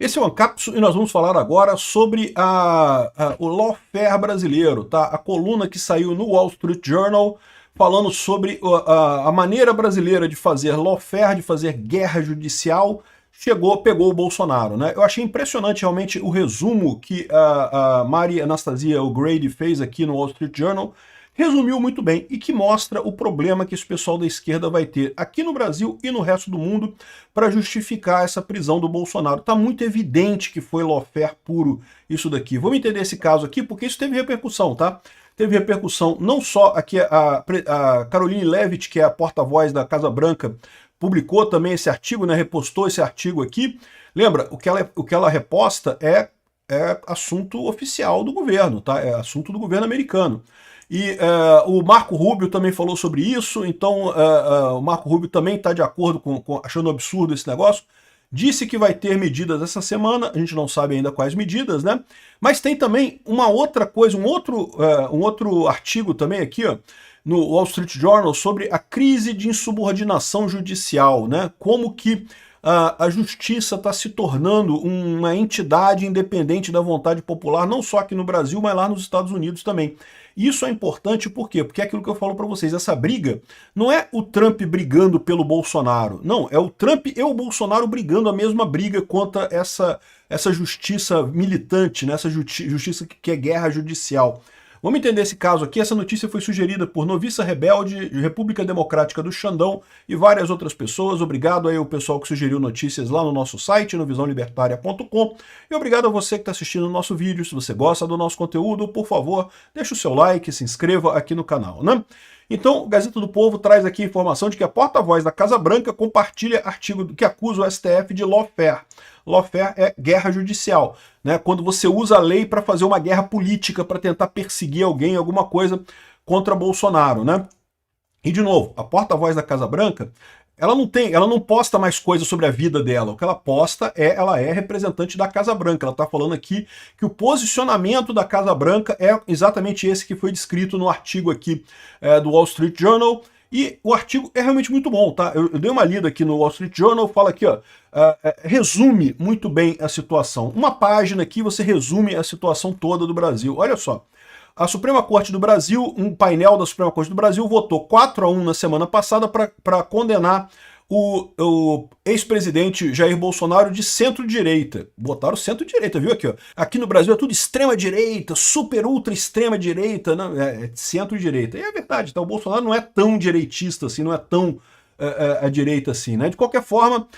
Esse é o Ancapsu e nós vamos falar agora sobre o lawfare brasileiro, tá? A coluna que saiu no Wall Street Journal falando sobre a maneira brasileira de fazer lawfare, de fazer guerra judicial, pegou o Bolsonaro, né? Eu achei impressionante realmente o resumo que a Mari Anastasia O'Grady fez aqui no Wall Street Journal, resumiu muito bem e que mostra o problema que esse pessoal da esquerda vai ter aqui no Brasil e no resto do mundo para justificar essa prisão do Bolsonaro. Está muito evidente que foi lawfare puro isso daqui. Vamos entender esse caso aqui porque isso teve repercussão, tá? Teve repercussão não só aqui a Caroline Levitt, que é a porta-voz da Casa Branca, publicou também esse artigo, né, repostou esse artigo aqui. Lembra, o que ela reposta é assunto oficial do governo, tá? É assunto do governo americano. E o Marco Rubio também falou sobre isso, então o Marco Rubio também está de acordo achando absurdo esse negócio. Disse que vai ter medidas essa semana, a gente não sabe ainda quais medidas, né? Mas tem também uma outra coisa, um outro artigo também aqui, ó, no Wall Street Journal sobre a crise de insubordinação judicial, né? Como que a justiça está se tornando uma entidade independente da vontade popular, não só aqui no Brasil, mas lá nos Estados Unidos também. Isso é importante por quê? Porque é aquilo que eu falo para vocês, essa briga não é o Trump brigando pelo Bolsonaro, não, é o Trump e o Bolsonaro brigando a mesma briga contra essa justiça militante, né? Essa justiça que é guerra judicial. Vamos entender esse caso aqui. Essa notícia foi sugerida por Noviça Rebelde, República Democrática do Xandão e várias outras pessoas. Obrigado aí ao pessoal que sugeriu notícias lá no nosso site, no visãolibertaria.com. E obrigado a você que está assistindo o nosso vídeo. Se você gosta do nosso conteúdo, por favor, deixe o seu like, se inscreva aqui no canal, né? Então, o Gazeta do Povo traz aqui a informação de que a porta-voz da Casa Branca compartilha artigo que acusa o STF de lawfare. Lawfare é guerra judicial, né? Quando você usa a lei para fazer uma guerra política, para tentar perseguir alguém, alguma coisa contra Bolsonaro, né? E de novo, a porta-voz da Casa Branca, ela não posta mais coisas sobre a vida dela. O que ela posta ela é representante da Casa Branca. Ela está falando aqui que o posicionamento da Casa Branca é exatamente esse que foi descrito no artigo aqui do Wall Street Journal. E o artigo é realmente muito bom, tá? Eu dei uma lida aqui no Wall Street Journal, fala aqui, ó, resume muito bem a situação. Uma página aqui você resume a situação toda do Brasil. Olha só. A Suprema Corte do Brasil, um painel da Suprema Corte do Brasil, votou 4-1 na semana passada para condenar o ex-presidente Jair Bolsonaro de centro-direita. Votaram centro-direita, viu aqui, ó. Aqui no Brasil é tudo extrema-direita, super ultra extrema-direita, é centro-direita. E é verdade, tá? O Bolsonaro não é tão direitista assim, não é tão à direita assim, né? De qualquer forma,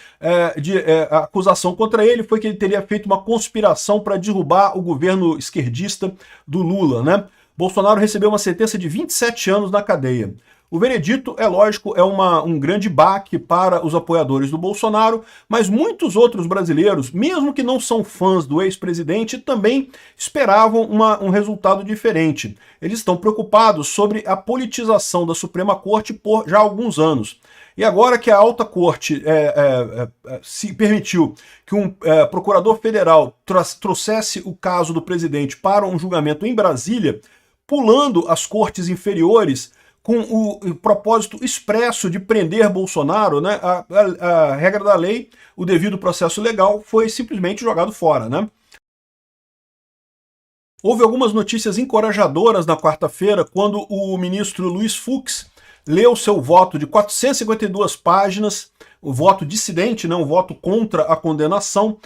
a acusação contra ele foi que ele teria feito uma conspiração para derrubar o governo esquerdista do Lula, né? Bolsonaro recebeu uma sentença de 27 anos na cadeia. O veredito, é lógico, é um grande baque para os apoiadores do Bolsonaro, mas muitos outros brasileiros, mesmo que não são fãs do ex-presidente, também esperavam um resultado diferente. Eles estão preocupados sobre a politização da Suprema Corte por já alguns anos. E agora que a alta corte se permitiu que um procurador federal trouxesse o caso do presidente para um julgamento em Brasília, pulando as cortes inferiores, com o propósito expresso de prender Bolsonaro, né, a regra da lei, o devido processo legal, foi simplesmente jogado fora, né? Houve algumas notícias encorajadoras na quarta-feira, quando o ministro Luiz Fux leu seu voto de 452 páginas, o voto dissidente, né, um voto contra a condenação,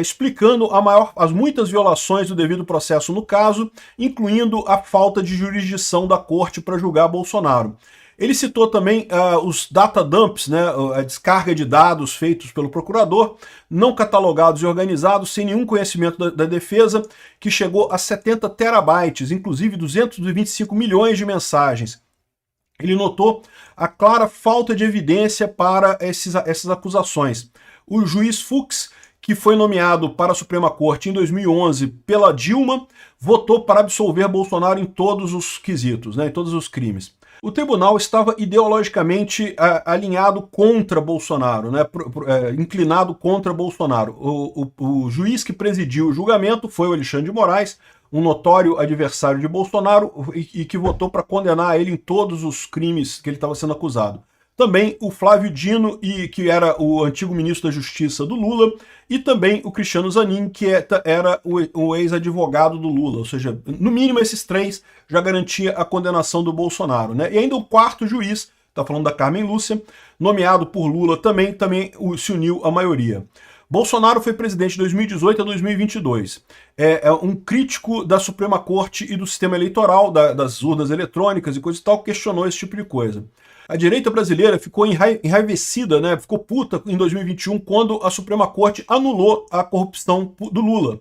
explicando as muitas violações do devido processo no caso, incluindo a falta de jurisdição da corte para julgar Bolsonaro. Ele citou também os data dumps, né, a descarga de dados feitos pelo procurador, não catalogados e organizados, sem nenhum conhecimento da defesa, que chegou a 70 terabytes, inclusive 225 milhões de mensagens. Ele notou a clara falta de evidência para essas acusações. O juiz Fux, que foi nomeado para a Suprema Corte em 2011 pela Dilma, votou para absolver Bolsonaro em todos os quesitos, né, em todos os crimes. O tribunal estava ideologicamente alinhado contra Bolsonaro, né, inclinado contra Bolsonaro. O juiz que presidiu o julgamento foi o Alexandre de Moraes, um notório adversário de Bolsonaro e que votou para condenar ele em todos os crimes que ele estava sendo acusado. também o Flávio Dino, que era o antigo ministro da Justiça do Lula, e também o Cristiano Zanin, que era o ex-advogado do Lula. Ou seja, no mínimo esses três já garantia a condenação do Bolsonaro, né? E ainda o quarto juiz, está falando da Carmen Lúcia, nomeado por Lula também se uniu à maioria. Bolsonaro foi presidente de 2018 a 2022. É um crítico da Suprema Corte e do sistema eleitoral, das urnas eletrônicas e coisa e tal, questionou esse tipo de coisa. A direita brasileira ficou enraivecida, né, ficou puta em 2021, quando a Suprema Corte anulou a corrupção do Lula,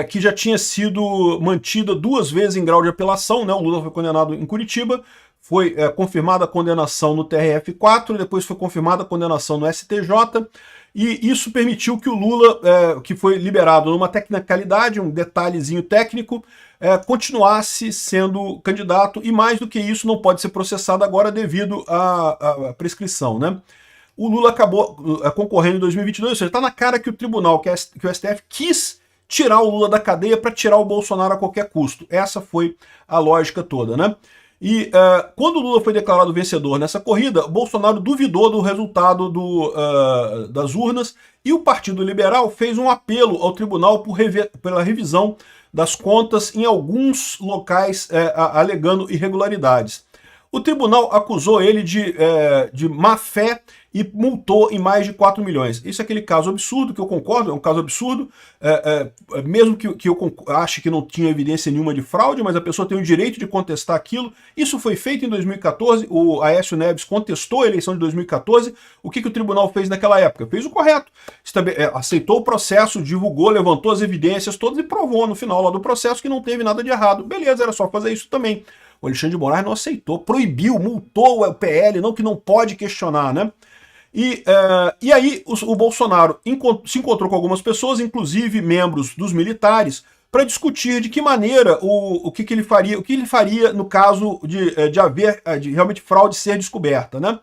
que já tinha sido mantida 2 vezes em grau de apelação, né? O Lula foi condenado em Curitiba, foi confirmada a condenação no TRF4, depois foi confirmada a condenação no STJ, e isso permitiu que o Lula, que foi liberado numa tecnicalidade, um detalhezinho técnico, continuasse sendo candidato, e mais do que isso, não pode ser processado agora devido à prescrição, né? O Lula acabou concorrendo em 2022, ou seja, está na cara que o tribunal, que o STF, quis tirar o Lula da cadeia para tirar o Bolsonaro a qualquer custo. Essa foi a lógica toda, né? E quando o Lula foi declarado vencedor nessa corrida, o Bolsonaro duvidou do resultado das urnas, e o Partido Liberal fez um apelo ao tribunal pela revisão das contas em alguns locais, alegando irregularidades. O tribunal acusou ele de má-fé e multou em mais de 4 milhões. Isso é aquele caso absurdo, que eu concordo, é um caso absurdo, mesmo que eu ache que não tinha evidência nenhuma de fraude, mas a pessoa tem o direito de contestar aquilo. Isso foi feito em 2014, o Aécio Neves contestou a eleição de 2014, o que o tribunal fez naquela época? Fez o correto, aceitou o processo, divulgou, levantou as evidências todas e provou no final lá do processo que não teve nada de errado. Beleza, era só fazer isso também. O Alexandre de Moraes não aceitou, proibiu, multou o PL, que não pode questionar, né? E aí o Bolsonaro se encontrou com algumas pessoas, inclusive membros dos militares, para discutir de que maneira o que ele faria no caso de haver realmente fraude ser descoberta, né?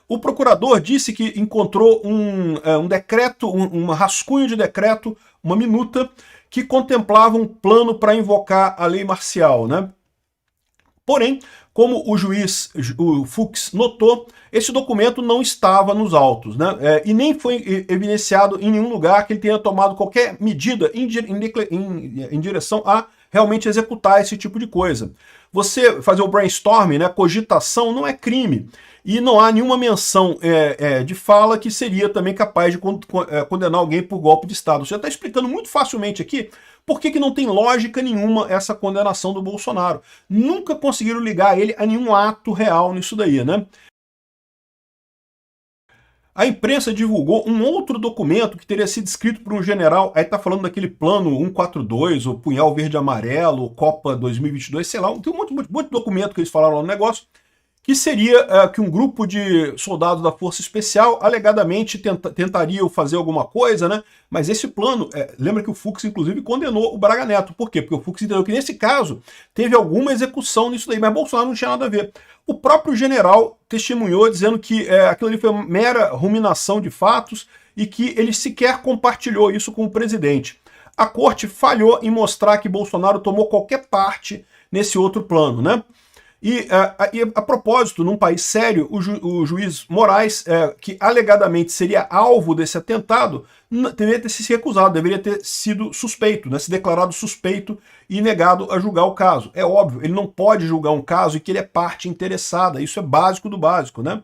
O procurador disse que encontrou um decreto, um rascunho de decreto, uma minuta, que contemplava um plano para invocar a lei marcial, né? Porém, como o juiz, o Fux, notou, esse documento não estava nos autos, né? E nem foi evidenciado em nenhum lugar que ele tenha tomado qualquer medida em direção a realmente executar esse tipo de coisa. Você fazer o brainstorming, né, cogitação, não é crime. E não há nenhuma menção de fala que seria também capaz de condenar alguém por golpe de Estado. Você está explicando muito facilmente aqui por que não tem lógica nenhuma essa condenação do Bolsonaro. Nunca conseguiram ligar ele a nenhum ato real nisso daí, né? A imprensa divulgou um outro documento que teria sido escrito por um general, aí tá falando daquele plano 142, o punhal verde e amarelo, Copa 2022, sei lá, tem um monte de documento que eles falaram lá no negócio, que seria que um grupo de soldados da Força Especial alegadamente tentariam fazer alguma coisa, né? Mas esse plano, lembra que o Fux inclusive condenou o Braga Neto. Por quê? Porque o Fux entendeu que nesse caso teve alguma execução nisso daí, mas Bolsonaro não tinha nada a ver. O próprio general testemunhou dizendo que aquilo ali foi uma mera ruminação de fatos e que ele sequer compartilhou isso com o presidente. A corte falhou em mostrar que Bolsonaro tomou qualquer parte nesse outro plano, né? E a propósito, num país sério, o juiz Moraes, que alegadamente seria alvo desse atentado, deveria ter se recusado, deveria ter sido suspeito, né, se declarado suspeito e negado a julgar o caso. É óbvio, ele não pode julgar um caso em que ele é parte interessada, isso é básico do básico, né?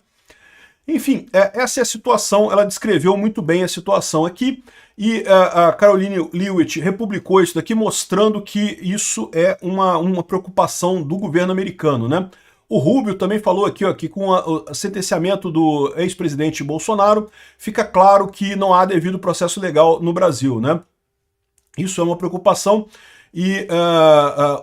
Enfim, essa é a situação, ela descreveu muito bem a situação aqui, e a Caroline Leavitt republicou isso daqui, mostrando que isso é uma preocupação do governo americano, né? O Rubio também falou aqui, ó, que com o sentenciamento do ex-presidente Bolsonaro, fica claro que não há devido processo legal no Brasil, né? Isso é uma preocupação, e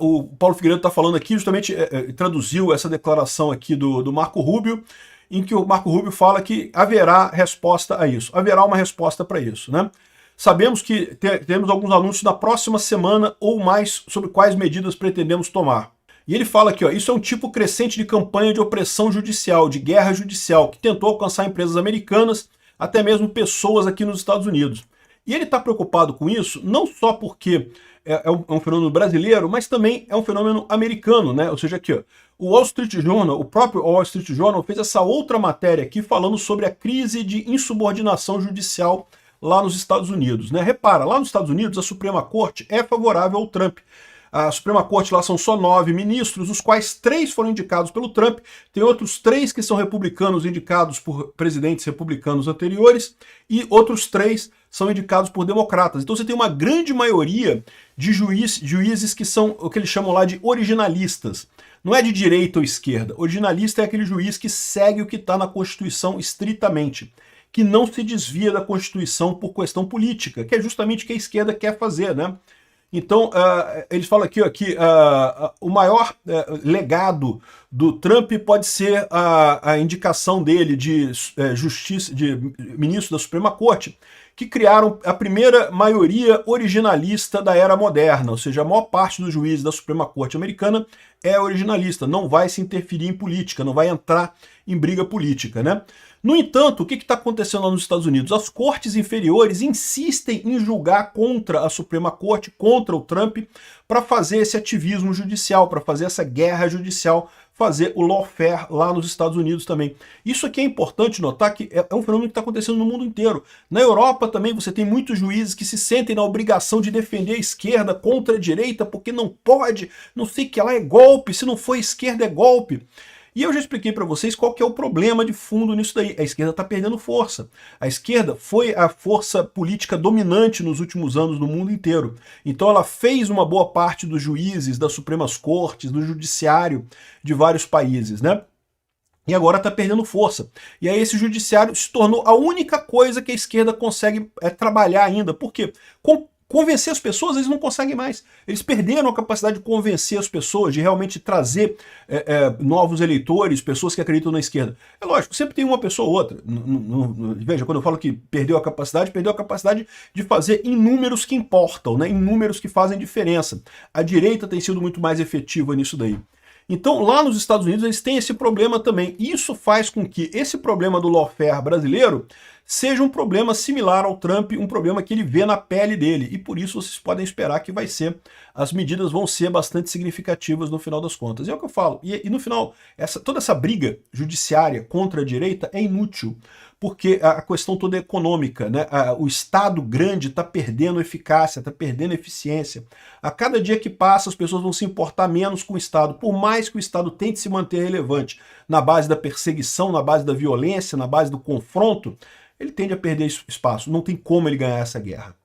o Paulo Figueiredo está falando aqui, justamente traduziu essa declaração aqui do Marco Rubio, em que o Marco Rubio fala que haverá resposta a isso, haverá uma resposta para isso, né? Sabemos que teremos alguns anúncios na próxima semana ou mais sobre quais medidas pretendemos tomar. E ele fala aqui, ó, isso é um tipo crescente de campanha de opressão judicial, de guerra judicial, que tentou alcançar empresas americanas, até mesmo pessoas aqui nos Estados Unidos. E ele está preocupado com isso não só porque é um fenômeno brasileiro, mas também é um fenômeno americano, né? Ou seja, aqui, ó, o Wall Street Journal, o próprio Wall Street Journal fez essa outra matéria aqui falando sobre a crise de insubordinação judicial lá nos Estados Unidos, né? Repara, lá nos Estados Unidos a Suprema Corte é favorável ao Trump. A Suprema Corte lá são só 9 ministros, os quais 3 foram indicados pelo Trump, tem outros 3 que são republicanos indicados por presidentes republicanos anteriores, e outros 3 são indicados por democratas. Então você tem uma grande maioria de juízes que são o que eles chamam lá de originalistas. Não é de direita ou esquerda. Originalista é aquele juiz que segue o que está na Constituição estritamente, que não se desvia da Constituição por questão política, que é justamente o que a esquerda quer fazer, né? Então, eles falam aqui ó, que o maior legado do Trump pode ser a indicação dele de ministro da Suprema Corte, que criaram a primeira maioria originalista da era moderna, ou seja, a maior parte dos juízes da Suprema Corte americana é originalista, não vai se interferir em política, não vai entrar em briga política, né? No entanto, o que está acontecendo lá nos Estados Unidos? As cortes inferiores insistem em julgar contra a Suprema Corte, contra o Trump, para fazer esse ativismo judicial, para fazer essa guerra judicial, fazer o lawfare lá nos Estados Unidos também. Isso aqui é importante notar que é um fenômeno que está acontecendo no mundo inteiro. Na Europa também você tem muitos juízes que se sentem na obrigação de defender a esquerda contra a direita, porque não pode, não sei o que lá é golpe, se não for esquerda é golpe. E eu já expliquei para vocês qual que é o problema de fundo nisso daí. A esquerda está perdendo força. A esquerda foi a força política dominante nos últimos anos no mundo inteiro. Então ela fez uma boa parte dos juízes, das Supremas Cortes, do judiciário de vários países, né? E agora está perdendo força. E aí esse judiciário se tornou a única coisa que a esquerda consegue trabalhar ainda. Por quê? Convencer as pessoas, eles não conseguem mais. Eles perderam a capacidade de convencer as pessoas, de realmente trazer novos eleitores, pessoas que acreditam na esquerda. É lógico, sempre tem uma pessoa ou outra. Veja, quando eu falo que perdeu a capacidade de fazer em números que importam, né? Em números que fazem diferença. A direita tem sido muito mais efetiva nisso daí. Então, lá nos Estados Unidos, eles têm esse problema também. Isso faz com que esse problema do lawfare brasileiro seja um problema similar ao Trump, um problema que ele vê na pele dele. E por isso vocês podem esperar que as medidas vão ser bastante significativas no final das contas. E é o que eu falo. E no final, toda essa briga judiciária contra a direita é inútil, porque a questão toda é econômica, né? O Estado grande está perdendo eficácia, está perdendo eficiência. A cada dia que passa, as pessoas vão se importar menos com o Estado, por mais que o Estado tente se manter relevante na base da perseguição, na base da violência, na base do confronto, ele tende a perder espaço. Não tem como ele ganhar essa guerra.